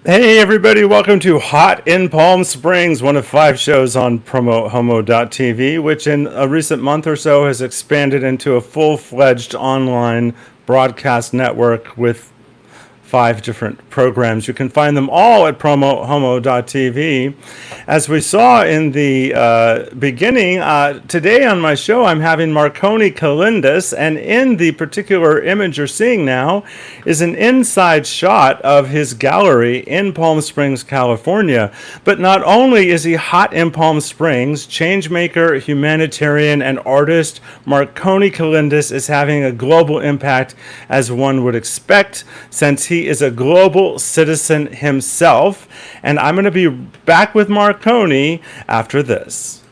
Hey everybody, welcome to Hot in Palm Springs, one of 5 shows on PromoHomo.TV, which in a recent month or so has expanded into a full-fledged online broadcast network with 5 different programs. You can find them all at PromoHomo.TV. As we saw in the beginning, today on my show I'm having Marconi Calindas, and in the particular image you're seeing now is an inside shot of his gallery in Palm Springs, California. But not only is he hot in Palm Springs, changemaker, humanitarian, and artist, Marconi Calindas is having a global impact, as one would expect, since he is a global citizen himself. And I'm going to be back with Marconi after this.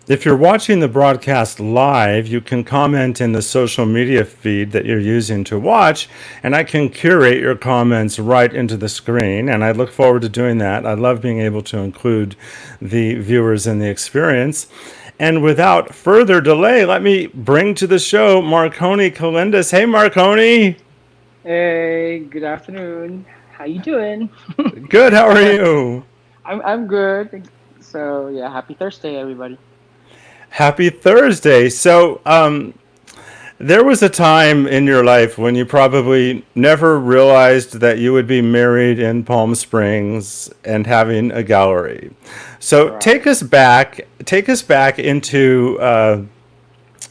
If you're watching the broadcast live, you can comment in the social media feed that you're using to watch, and I can curate your comments right into the screen, and I look forward to doing that. I love being able to include the viewers in the experience. And without further delay, let me bring to the show Marconi Calindas. Hey, Marconi. Hey, good afternoon. How you doing? Good. How are you? I'm good. So yeah, happy Thursday, everybody. Happy Thursday. So, there was a time in your life when you probably never realized that you would be married in Palm Springs and having a gallery. So Right. take us back into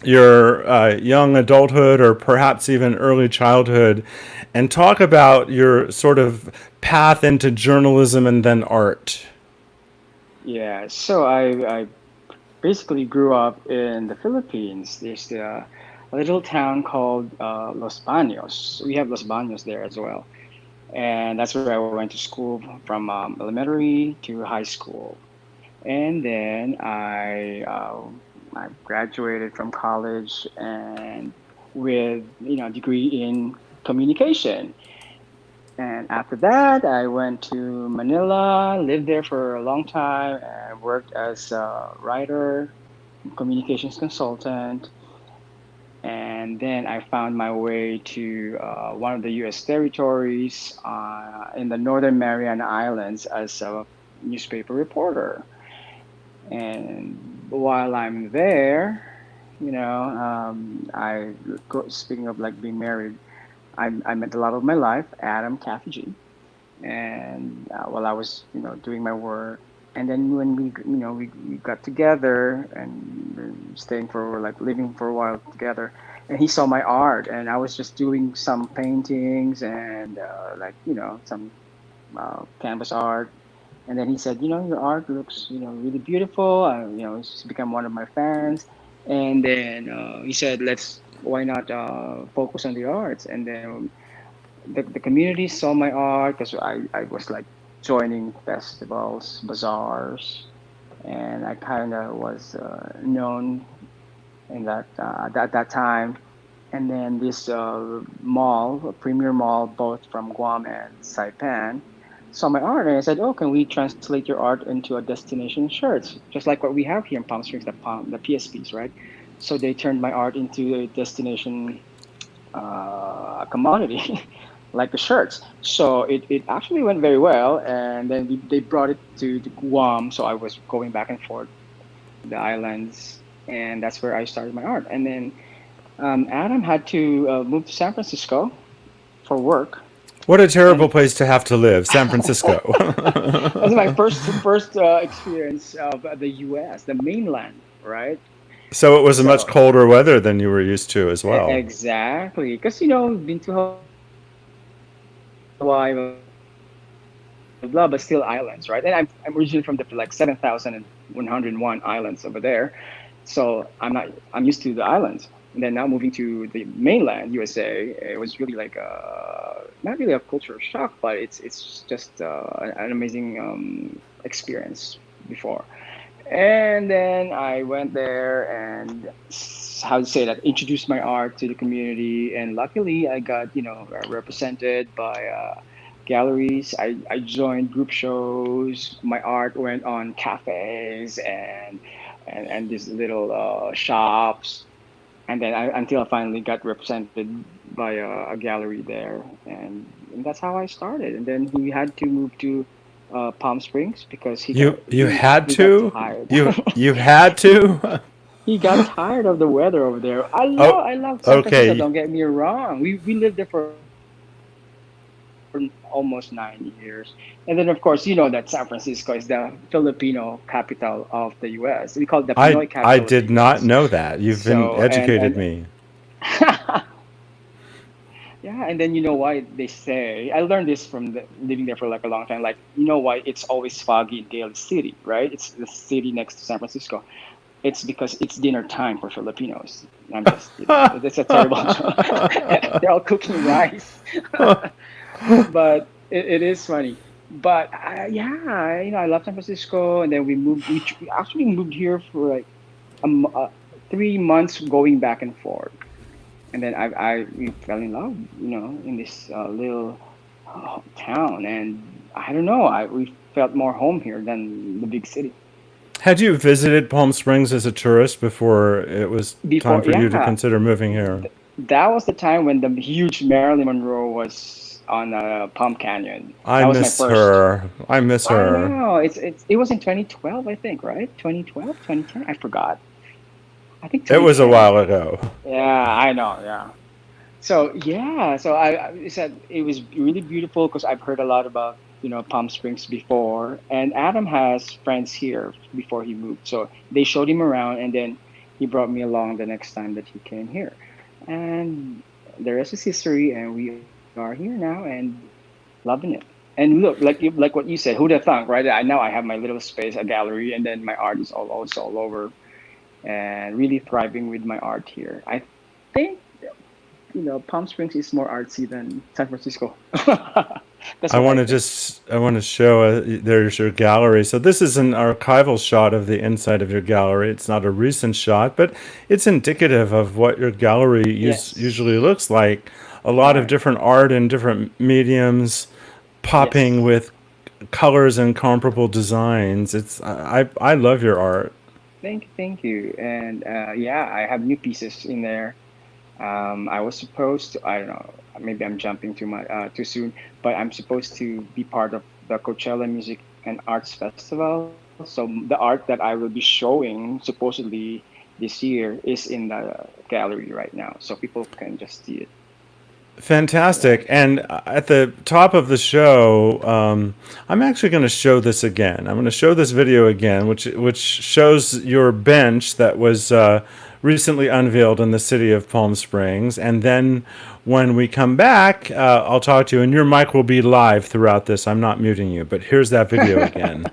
your young adulthood or perhaps even early childhood, and talk about your sort of path into journalism and then art. Yeah. So I basically grew up in the Philippines. There's a little town called Los Baños. We have Los Baños there as well, and that's where I went to school from elementary to high school. And then I graduated from college and with degree in communication. And after that, I went to Manila, lived there for a long time, and worked as a writer, communications consultant. And then I found my way to one of the U.S. territories in the Northern Mariana Islands as a newspaper reporter. And while I'm there, speaking of like being married, I met the love of my life, Adam Kathy G. And while I was, doing my work, and then when we got together and we're staying for like living for a while together, and he saw my art, and I was just doing some paintings and some canvas art. And then he said, your art looks, really beautiful. He's become one of my fans. And then he said, why not focus on the arts? And then the community saw my art because I was like joining festivals, bazaars, and I kind of was known in that time. And then this mall, a premier mall, both from Guam and Saipan, saw my art and I said, "Oh, can we translate your art into a destination shirts, just like what we have here in Palm Springs, the PSPs, right?" So they turned my art into a destination commodity. like the shirts. So it actually went very well, and then they brought it to Guam. So I was going back and forth the islands, and that's where I started my art. And then Adam had to move to San Francisco for work, What a and terrible place to have to live, San Francisco. that's my first experience of the U.S., the mainland, right? So it was a much So colder weather than you were used to as well. exactly, because been to Hawaii, blah blah blah, but still islands, right? And I'm originally from the like 7,101 islands over there, so I'm used to the islands. And then now moving to the mainland USA, it was really like not really a culture shock, but it's just an amazing experience before. And then I went there and how to say that introduced my art to the community, and luckily I got represented by galleries. I joined group shows. My art went on cafes and these little shops, and then until I finally got represented by a gallery there, and that's how I started. And then he had to move to Palm Springs because he got You had he got to? tired. You had to? He got tired of the weather over there. Oh, I love San Francisco. okay. Don't get me wrong. We lived there for almost 9 years, and then of course that San Francisco is the Filipino capital of the U.S. We call it the Pinoy capital I of the did U.S. not know that. You've been So educated and me. yeah, and then you know why they say I learned this from living there for like a long time. Like you know why it's always foggy in Daly City, right? It's the city next to San Francisco. It's because it's dinner time for Filipinos. I'm just kidding. It's a terrible joke. They're all cooking rice, but it is funny. But yeah, I love San Francisco, and then we moved. We actually moved here for like 3 months, going back and forth, and then I we fell in love, in this little town, and I don't know, we felt more home here than the big city. Had you visited Palm Springs as a tourist before it was time Before, for you to yeah, consider moving here? that was the time when the huge Marilyn Monroe was on Palm Canyon. I That was my miss first. her. I miss I her. know it was in 2012, I think, right? 2012, 2010. I forgot. I think It was a 2010. while ago. Yeah, I know. Yeah. So yeah, so I said it was really beautiful because I've heard a lot about Palm Springs before, and Adam has friends here before he moved, so they showed him around, and then he brought me along the next time that he came here, and the rest is history, and we are here now and loving it. And look, like what you said, who'd have thunk, right? I now I have my little space, a gallery, and then my art is all over, and really thriving with my art here. I think Palm Springs is more artsy than San Francisco. That's what I think. I want to show there's your gallery. So this is an archival shot of the inside of your gallery. It's not a recent shot, but it's indicative of what your gallery Yes. usually looks like. A lot of Right. different art in different mediums, popping Yes. with colors and comparable designs. I love your art. Thank you. And yeah, I have new pieces in there. I was supposed to, I don't know, maybe I'm jumping too soon, but I'm supposed to be part of the Coachella Music and Arts Festival. So the art that I will be showing supposedly this year is in the gallery right now, so people can just see it. Fantastic. Right. And at the top of the show, I'm actually going to show this again. I'm going to show this video again, which shows your bench that was recently unveiled in the city of Palm Springs. And then when we come back, I'll talk to you, and your mic will be live throughout this. I'm not muting you, but here's that video again.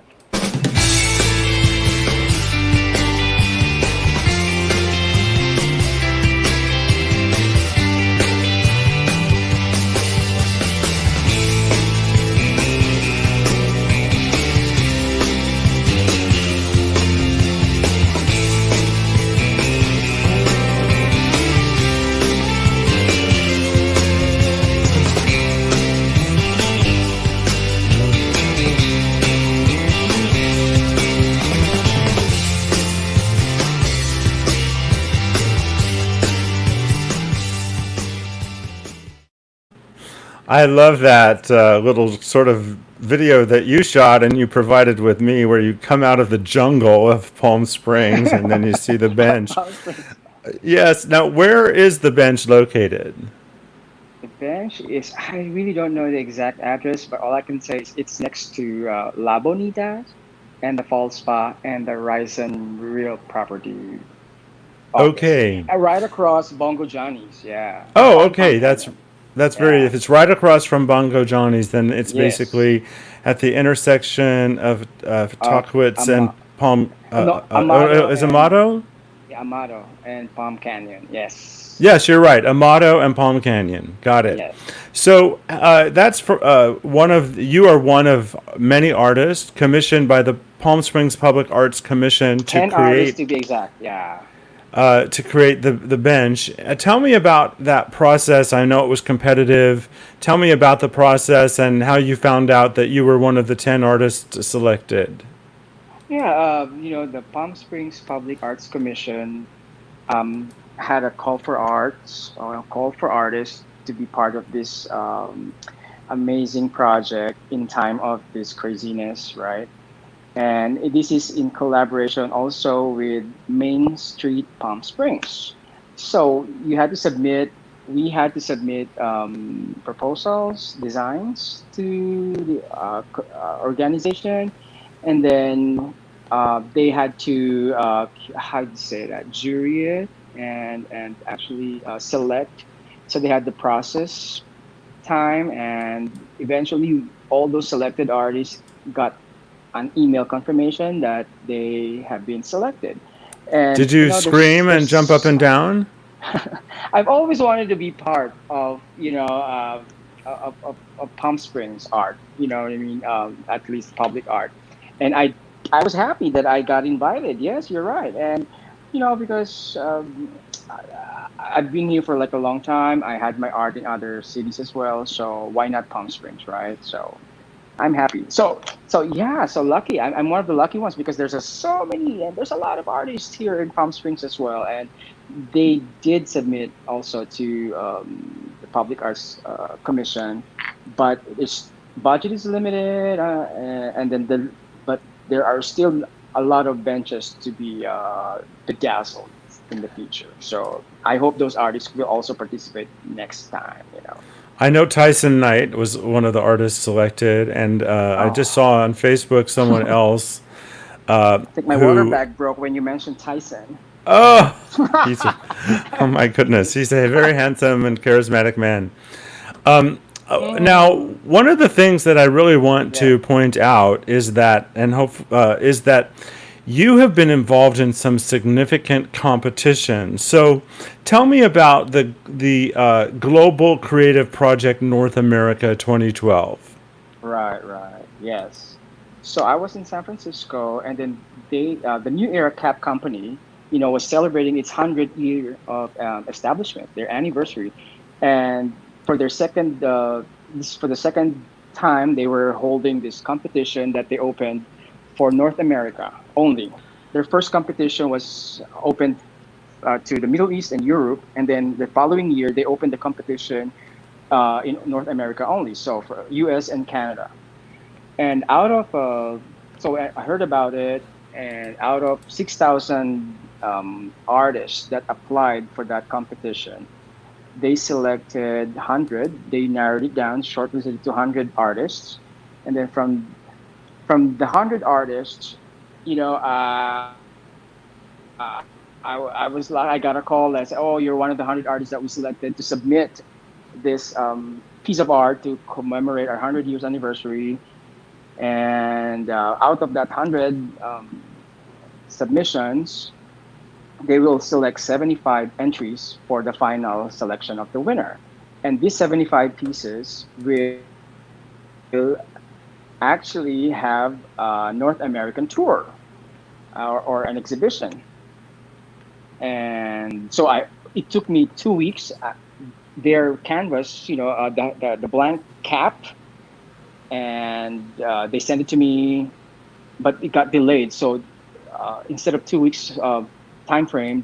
I love that little sort of video that you shot and you provided with me, where you come out of the jungle of Palm Springs and then you see the bench. Palm Springs. Yes. Now, where is the bench located? The bench is, I really don't know the exact address, but all I can say is it's next to La Bonita and the Fall Spa and the Ryzen Real Property Office. Okay. Right across Bongo Johnny's, yeah, Oh, on Palm okay. Canyon. That's very. Yeah. If it's right across from Bongo Johnny's, then it's Yes. basically at the intersection of Of Talkwitz and Palm. no, Amado Is and Amato? yeah, Amado and Palm Canyon. Yes. Yes, you're right. Amato and Palm Canyon. Got it. Yes. So that's for one of you are one of many artists commissioned by the Palm Springs Public Arts Commission 10 artists to be exact. Yeah. to create the bench. Tell me about that process. I know it was competitive. Tell me about the process and how you found out that you were one of the 10 artists selected. Yeah, the Palm Springs Public Arts Commission had a call for arts or a call for artists to be part of this amazing project in time of this craziness, right? And this is in collaboration also with Main Street Palm Springs. So we had to submit proposals, designs to the organization, and then they had to how do you say that, jury it and actually select. So they had the process time, and eventually all those selected artists got an email confirmation that they have been selected. And Did you scream and jump up there's and down? I've always wanted to be part of of Palm Springs art. You know what I mean? At least public art, and I was happy that I got invited. Yes, you're right, and because I've been here for like a long time. I had my art in other cities as well, so why not Palm Springs, right? So I'm happy. So yeah, so lucky. I'm one of the lucky ones because so many and there's a lot of artists here in Palm Springs as well, and they did submit also to the Public Arts Commission, but its budget is limited, and then but there are still a lot of benches to be bedazzled in the future. So I hope those artists will also participate next time. I know Tyson Knight was one of the artists selected, and I just Oh. saw on Facebook someone else I think my water who. bag broke when you mentioned Tyson. Oh, he's a, oh my goodness, he's a very handsome and charismatic man. Now, Mm, one of the things that I really want yeah. to point out is that, and hope is that you have been involved in some significant competition. So, tell me about the Global Creative Project North America 2012. Right, right. Yes. So I was in San Francisco, and then the New Era Cap Company, was celebrating its 100th year of establishment, their anniversary, and for their for the second time, they were holding this competition that they opened for North America only. Their first competition was opened to the Middle East and Europe, and then the following year they opened the competition in North America only, so for U.S. and Canada. And so I heard about it, and out of 6,000 artists that applied for that competition, they selected 100. They narrowed it down, shortlisted it to 100 artists, and then from the 100 artists, you know, I was like, I got a call that said, "Oh, you're one of the 100 artists that we selected to submit this piece of art to commemorate our 100 years anniversary." And out of that 100 submissions, they will select 75 entries for the final selection of the winner. And these 75 pieces will actually have a North American tour or an exhibition. And so it took me 2 weeks. Their canvas, the blank cap, and they sent it to me, but it got delayed. So instead of 2 weeks time frame,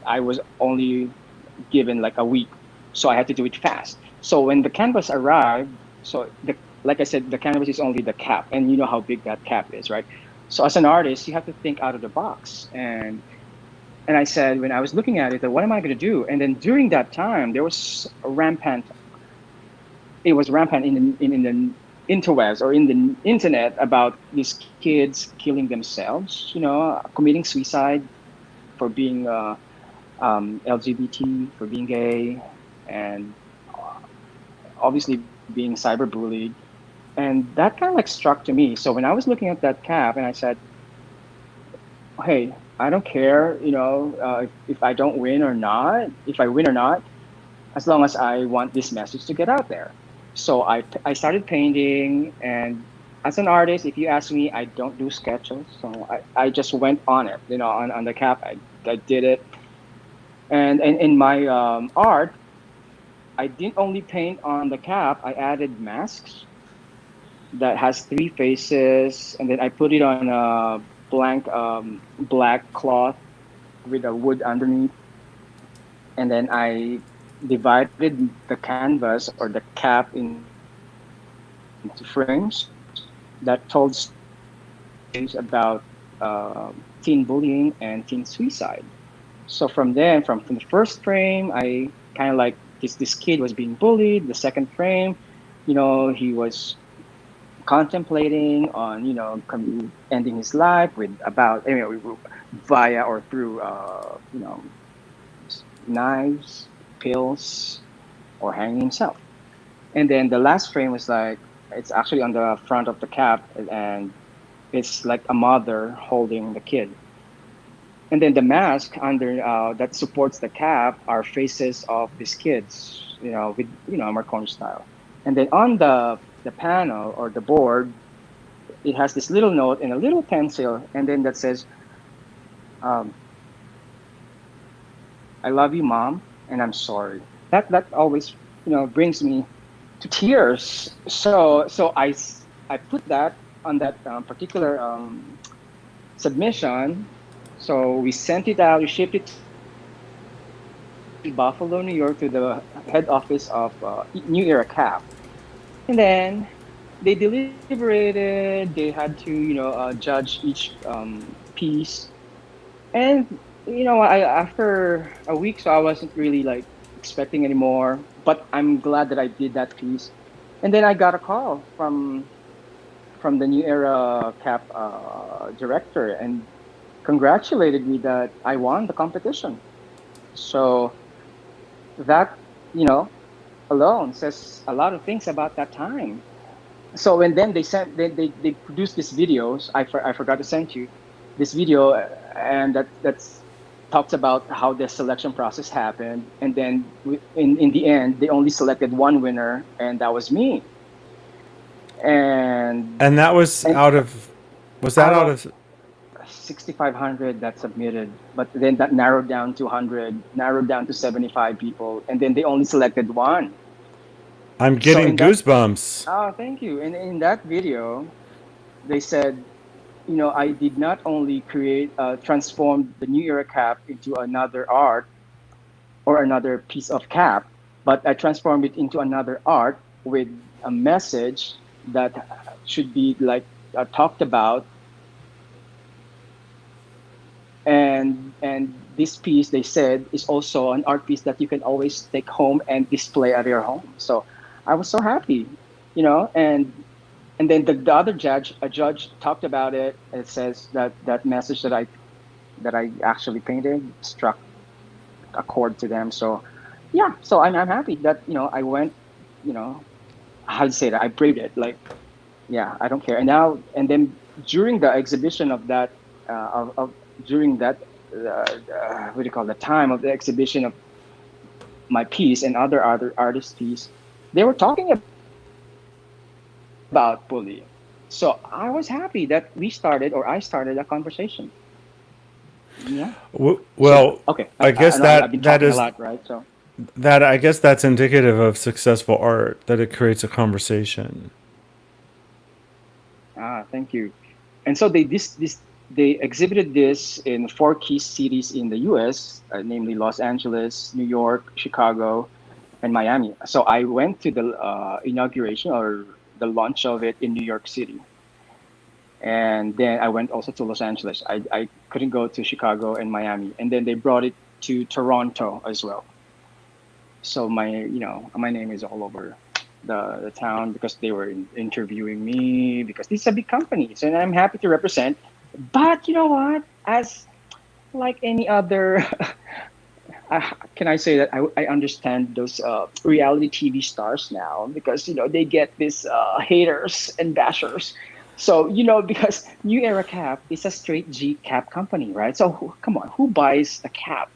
I was only given like a week, so I had to do it fast. So when the canvas arrived, so the like I said, the canvas is only the cap, and you know how big that cap is, right? So as an artist, you have to think out of the box. And I said, when I was looking at it, that what am I going to do? And then during that time, there was a rampant. It was rampant in the interwebs or in the internet about these kids killing themselves, committing suicide for being LGBT, for being gay, and obviously being cyberbullied. And that kind of like struck to me. So when I was looking at that cap, and I said, hey, I don't care, if I don't win or not, if I win or not, as long as I want this message to get out there. So I started painting, and as an artist, if you ask me, I don't do sketches. So I just went on it, on the cap. I did it. And in my art, I didn't only paint on the cap, I added masks that has three faces, and then I put it on a blank black cloth with a wood underneath, and then I divided the canvas or the cap into frames that told stories about teen bullying and teen suicide. So from then, from the first frame, I kind of like this kid was being bullied. The second frame, he was contemplating on ending his life with about via or through knives, pills, or hanging himself. And then the last frame was like it's actually on the front of the cap, and it's like a mother holding the kid. And then the mask under that supports the cap are faces of these kids, with Marconi style. And then on the panel or the board, it has this little note and a little pencil, and then that says, um, "I love you, mom, and I'm sorry." That always brings me to tears. So I put that on that particular submission. So we sent it out. We shipped it to Buffalo, New York, to the head office of New Era Cap, and then they deliberated. They had to judge each piece, and after a week, so I wasn't really like expecting anymore. But I'm glad that I did that piece, and then I got a call from the New Era Cap director and congratulated me that I won the competition. So that, you know, alone says a lot of things about that time. So and then they produced these videos. I forgot to send you this video, and that's talks about how the selection process happened. And then in the end, they only selected one winner, and that was me. And And that was and out of, was that out out of of, 6,500 that submitted, but then that narrowed down to 100, narrowed down to 75 people, and then they only selected one. I'm So getting in that, goosebumps. thank you. And in that video, they said, I did not only transform the New Era cap into another art or another piece of cap, but I transformed it into another art with a message that should be like talked about. And this piece, they said, is also an art piece that you can always take home and display at your home. So I was so happy, and then the other judge, a judge, talked about it. It says that that message that I actually painted struck a chord to them. So yeah, so I'm happy that I went, you know how to say that, I braved it. Like, yeah, I don't care. And now and then during the exhibition of that of during that what do you call the time of the exhibition of my piece and other artists' piece, they were talking about bullying. So I was happy that we started, or I started, a conversation. Yeah. So okay, I know I I've been guess talking a lot, that right? is So that I guess that's indicative of successful art, that it creates a conversation. thank you. And so they exhibited this in four key cities in the U.S., namely Los Angeles, New York, Chicago, in Miami. So I went to the inauguration or the launch of it in New York City, and then I went also to Los Angeles. I couldn't go to Chicago and Miami, and then they brought it to Toronto as well. So my name is all over the town because they were interviewing me because this is a big company, so and I'm happy to represent. But you know what? As like any other, can I say that I understand those reality TV stars now because they get these haters and bashers. So because New Era Cap is a straight G cap company, right? So come on, who buys a cap?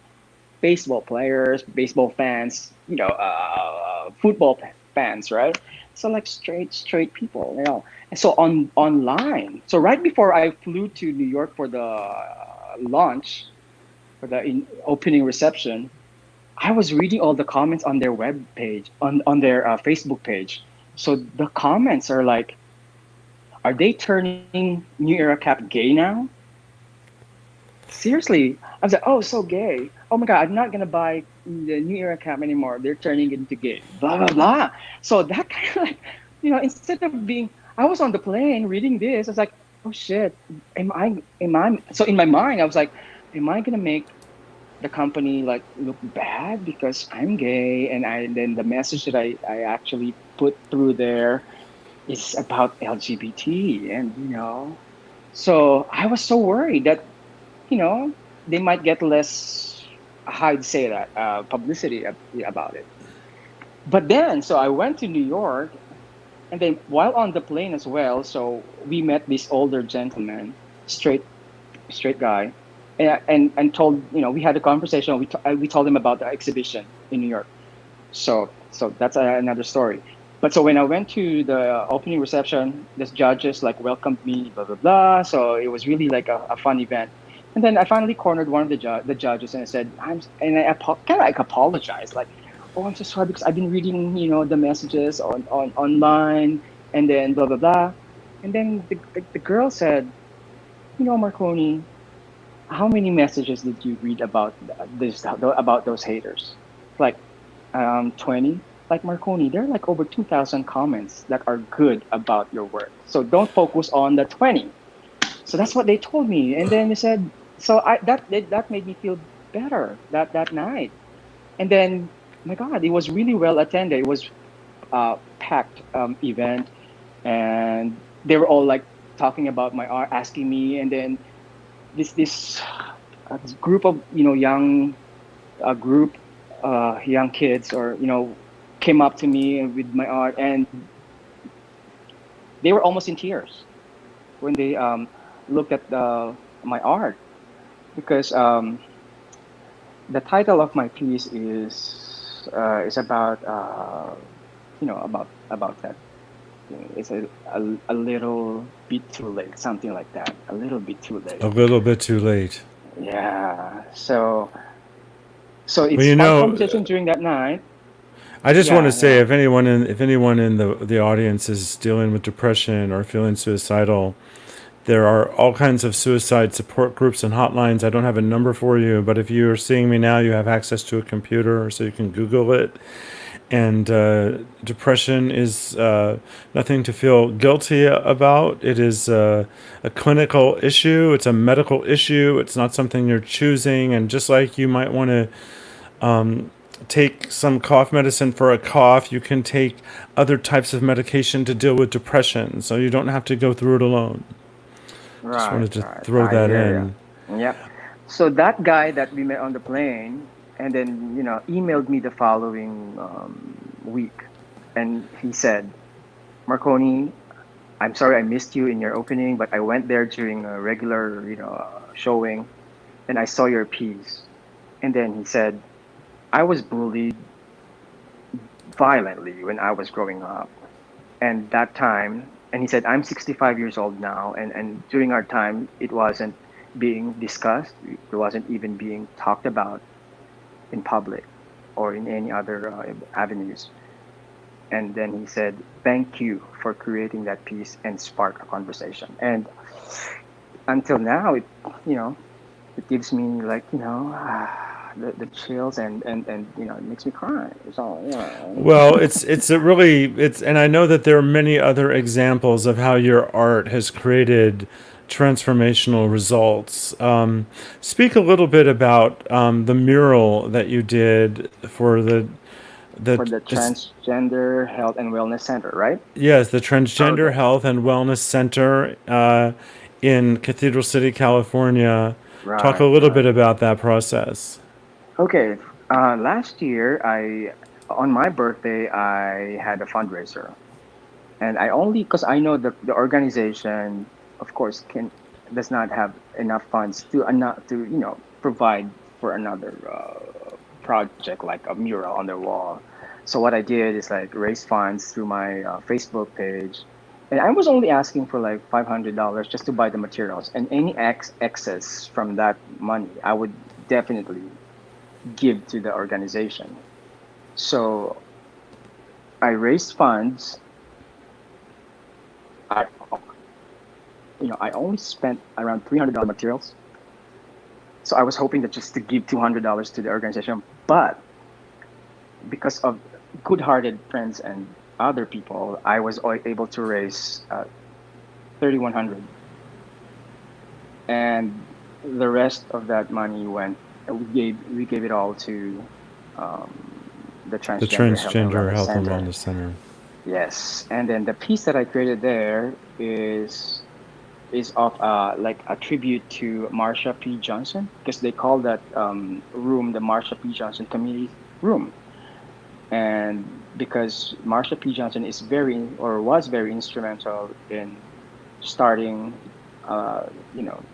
Baseball players, baseball fans, football fans, right? So like straight people, And so online, so right before I flew to New York for the launch, for the opening reception, I was reading all the comments on their web page, on their Facebook page. So the comments are like, "Are they turning New Era Cap gay now?" Seriously, I was like, "Oh, so gay. Oh my God, I'm not gonna buy the New Era Cap anymore. They're turning it into gay." Blah blah blah. So that kind of like, instead of being, I was on the plane reading this. I was like, "Oh shit, am I?" So in my mind, I was like, "Am I gonna make the company like look bad because I'm gay?" And then the message that I actually put through there is about LGBT, and so I was so worried that you know they might get less, how would say that, publicity about it. But then so I went to New York, and then while on the plane as well, so we met this older gentleman, straight guy, and told, we had a conversation. We told him about the exhibition in New York. So that's another story. But so when I went to the opening reception, the judges like welcomed me, blah blah blah. So it was really like a fun event. And then I finally cornered one of the judges, and I said, and I kind of like apologized, like, "Oh, I'm so sorry because I've been reading, the messages on online, and then blah blah blah." And then the girl said, "Marconi, how many messages did you read about those haters?" Like 20. Like, Marconi, there are like over 2,000 comments that are good about your work. So don't focus on the 20. So that's what they told me. And then they said, so that made me feel better that night. And then, my God, it was really well attended. It was packed event, and they were all like talking about my art, asking me, and then this group of group young kids, or came up to me with my art, and they were almost in tears when they looked at my art, because the title of my piece is about about that. It's a little bit too late, something like that. A little bit too A late. little bit too late. Yeah. So it Well, sparked conversation during that night. I just want to Yeah. say, if anyone in the audience is dealing with depression or feeling suicidal, there are all kinds of suicide support groups and hotlines. I don't have a number for you, but if you are seeing me now, you have access to a computer, so you can Google it. And depression is nothing to feel guilty about. It is a clinical issue. It's a medical issue. It's not something you're choosing. And just like you might want to take some cough medicine for a cough, you can take other types of medication to deal with depression. So you don't have to go through it alone. Just Right, wanted to right. throw I that hear in. you. Yep. So that guy that we met on the plane, and then emailed me the following week, and he said, "Marconi, I'm sorry I missed you in your opening, but I went there during a regular showing, and I saw your piece." And then he said, "I was bullied violently when I was growing up, and that time." And he said, "I'm 65 years old now, and during our time it wasn't being discussed, it wasn't even being talked about in public or in any other avenues." And then he said, "Thank you for creating that piece and spark a conversation." And until now, you know it gives me like the chills and it makes me cry. So Well, it's a really it's and I know that there are many other examples of how your art has created transformational results. Speak a little bit about the mural that you did for the for the this, transgender health and wellness center, right? yes, the Transgender Okay. Health and Wellness Center in Cathedral City, California. Talk a Right, little bit right. about that process. Okay. Last year, I on my birthday, I had a fundraiser, and I only because I know the organization, of course, can does not have enough funds to not to provide for another project like a mural on their wall. So what I did is like raise funds through my Facebook page, and I was only asking for like $500 just to buy the materials, and any excess from that money, I would definitely give to the organization. So I raised funds. I I only spent around $300 materials. So I was hoping that just to give $200 to the organization, but because of good-hearted friends and other people, I was able to raise 3,100, and the rest of that money went. We gave it all to the The Transgender Health and Transgender Wellness Health and Center. Wellness Center. Yes, and then the piece that I created there is of like a tribute to Marsha P. Johnson because they call that room the Marsha P. Johnson Community Room, and because Marsha P. Johnson is very or was very instrumental in starting, uh, you know,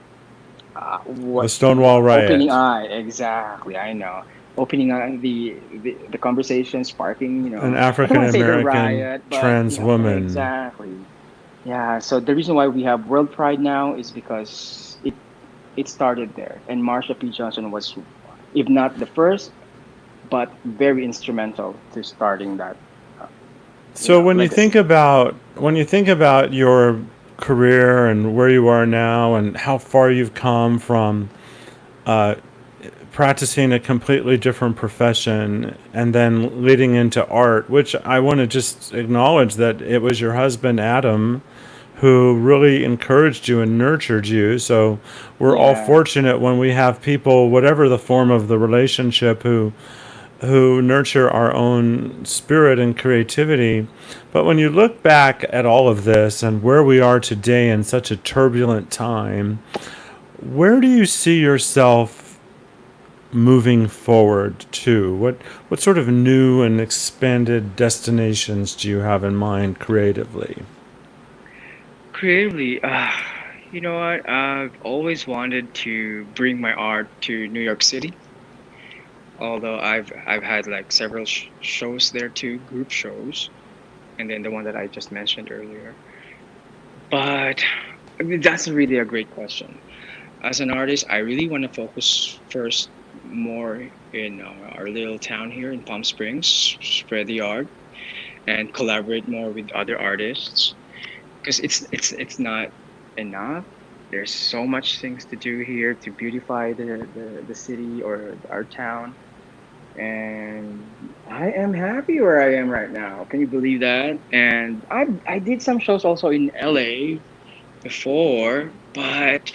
The what the Stonewall opening Riot. eye exactly. I know opening eye the conversation, sparking. An I don't African want to say the American riot, but trans woman. exactly. Yeah, so the reason why we have World Pride now is because it started there, and Marsha P. Johnson was, if not the first, but very instrumental to starting that, uh, So legacy. when you think about your career and where you are now and how far you've come from practicing a completely different profession and then leading into art, which I want to just acknowledge that it was your husband Adam who really encouraged you and nurtured you. So we're all Yeah, fortunate when we have people, whatever the form of the relationship, who nurture our own spirit and creativity. But when you look back at all of this and where we are today in such a turbulent time, where do you see yourself moving forward to? What sort of new and expanded destinations do you have in mind creatively? Creatively, you know what? I've always wanted to bring my art to New York City. Although I've had like several shows there too, group shows, and then the one that I just mentioned earlier. But I mean, that's really a great question. As an artist, I really want to focus first more in our little town here in Palm Springs, spread the art, and collaborate more with other artists because it's not enough. There's so much things to do here to beautify the city or our town, and I am happy where I am right now. Can you believe that? And I did some shows also in LA before, but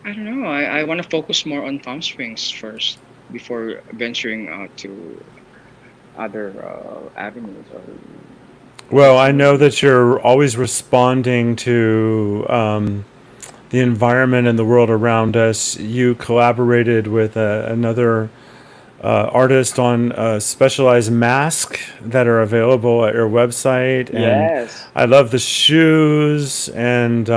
I don't know. I want to focus more on Palm Springs first before venturing out to other avenues or Well, I know opportunities. that you're always responding to the environment and the world around us. You collaborated with another artist on specialized masks that are available at your website, and yes. I love the shoes and.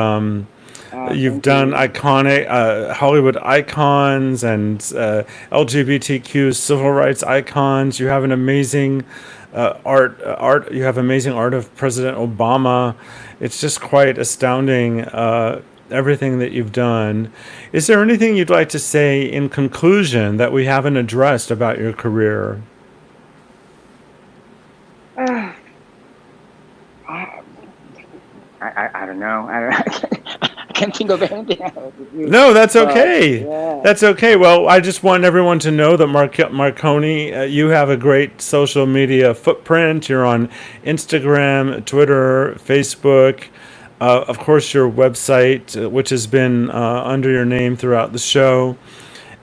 You've Thank done you. iconic Hollywood icons and LGBTQ civil rights icons. You have an amazing art. You have amazing art of President Obama. It's just quite astounding. Everything that you've done. Is there anything you'd like to say in conclusion that we haven't addressed about your career? Ah, I don't know. can't think of anything else. No, that's But okay. yeah. That's okay. Well, I just want everyone to know that Marconi, you have a great social media footprint. You're on Instagram, Twitter, Facebook, of course, your website, which has been under your name throughout the show.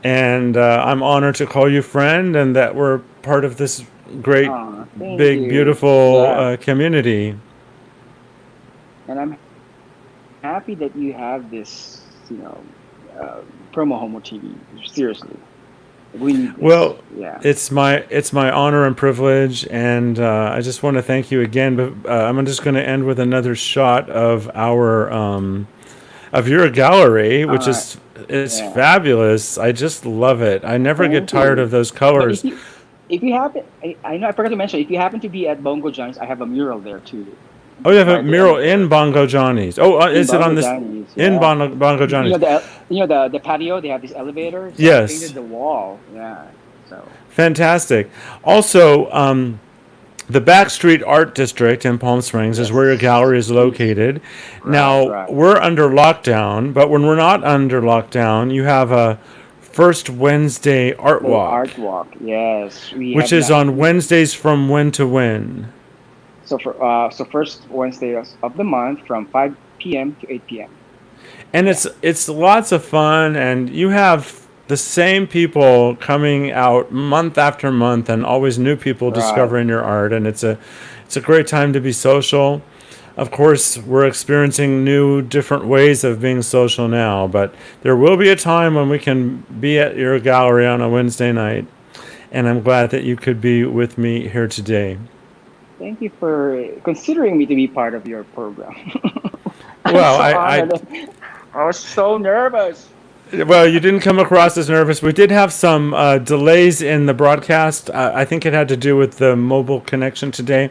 And I'm honored to call you friend and that we're part of this great, Thank big, you. beautiful Yeah. community. And I'm happy that you have this, uh, Promo Homo TV. Seriously, we need this. Well, Yeah. it's my honor and privilege, and I just want to thank you again. But I'm just going to end with another shot of our of your gallery, All which right. is Yeah. fabulous. I just love it. I never get Thank tired of you. those But colors. if you happen, I know I forgot to mention, if you happen to be at Bongo John's, I have a mural there too, Oh, you have a by the mural in elevator Bongo Johnny's. Oh, in is it on Bongo this Johnny's. in Yeah. Bongo You know Johnny's? the the patio. They have this elevator, so I painted Yes, the wall. Yeah. So fantastic. Also, the Backstreet Art District in Palm Springs is where your yes, gallery is please. located. Right. Now, Right. we're under lockdown, but when we're not under lockdown, you have a First Wednesday Art The Walk, art walk. Yes, we which have is not. on Wednesdays from when to when. So first Wednesday of the month from 5 p.m. to 8 p.m. And Yeah. it's lots of fun, and you have the same people coming out month after month and always new people Right. discovering your art, and it's a great time to be social. Of course, we're experiencing new, different ways of being social now, but there will be a time when we can be at your gallery on a Wednesday night, and I'm glad that you could be with me here today. Thank you for considering me to be part of your program. I'm Well, so I honored. I was so nervous. well, you didn't come across as nervous. We did have some delays in the broadcast. I think it had to do with the mobile connection today,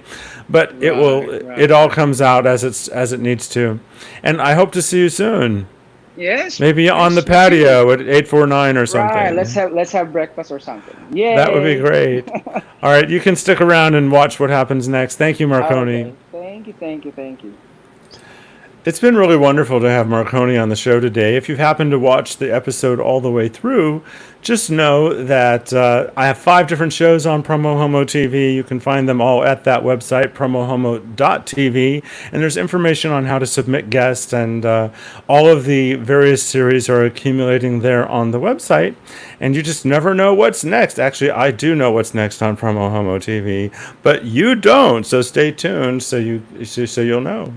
but it Right, will. It right. all comes out as it needs to, and I hope to see you soon. Yes, Maybe on the yes, me too. patio at 849 or Right. something. Let's have breakfast or something. That would be Yay. great. All right, you can stick around and watch what happens next. Thank you, Marconi. Okay. Thank you. Thank you. Thank you. It's been really wonderful to have Marconi on the show today. If you've happened to watch the episode all the way through, just know that I have 5 different shows on PromoHomo.TV. You can find them all at that website, PromoHomo.TV. And there's information on how to submit guests, and all of the various series are accumulating there on the website. And you just never know what's next. Actually, I do know what's next on PromoHomo.TV, but you don't. So stay tuned so you'll know.